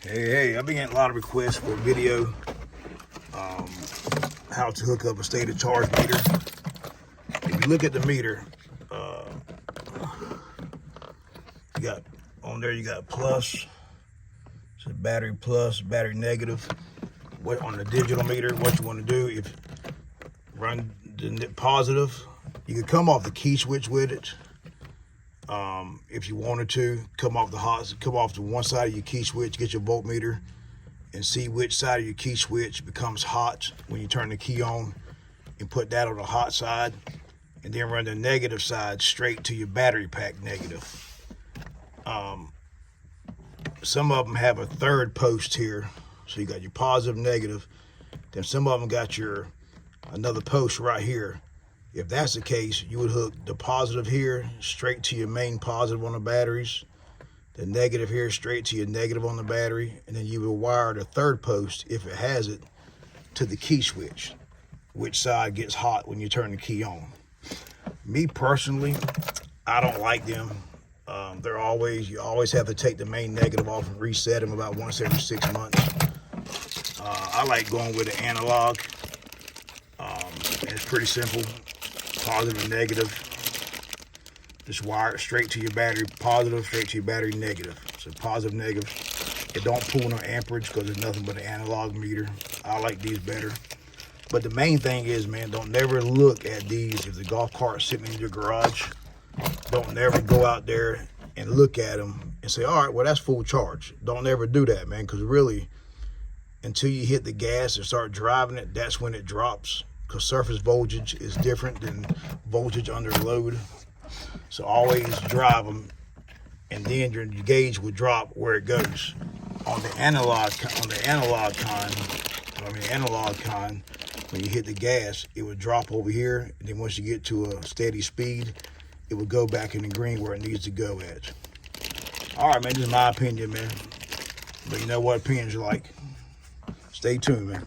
Hey, I've been getting a lot of requests for a video how to hook up a state of charge meter. If you look at the meter, you got on there, you got plus, so battery plus, battery negative. What on the digital meter, what you want to do, if run the positive, you could come off the key switch with it. If you wanted to, come off the one side of your key switch, get your voltmeter, and see which side of your key switch becomes hot when you turn the key on, and put that on the hot side, and then run the negative side straight to your battery pack negative. Some of them have a third post here, so you got your positive, negative. Then some of them got another post right here. If that's the case, you would hook the positive here straight to your main positive on the batteries, the negative here straight to your negative on the battery, and then you will wire the third post, if it has it, to the key switch, which side gets hot when you turn the key on. Me personally, I don't like them. You always have to take the main negative off and reset them about once every 6 months. I like going with the analog. It's pretty simple. Positive and negative. Just wire it straight to your battery positive, straight to your battery negative. So positive, negative. It don't pull no amperage because it's nothing but an analog meter. I like these better. But the main thing is, man, don't never look at these. If the golf cart's sitting in your garage, don't never go out there and look at them and say, all right, well, that's full charge. Don't ever do that, man, because really, until you hit the gas and start driving it, that's when it drops, because surface voltage is different than voltage under load. So always drive them, and then your gauge will drop where it goes. On the analog kind, when you hit the gas, it would drop over here, and then once you get to a steady speed, it would go back in the green where it needs to go at. All right, man, this is my opinion, man. But you know what opinions you like. Stay tuned, man.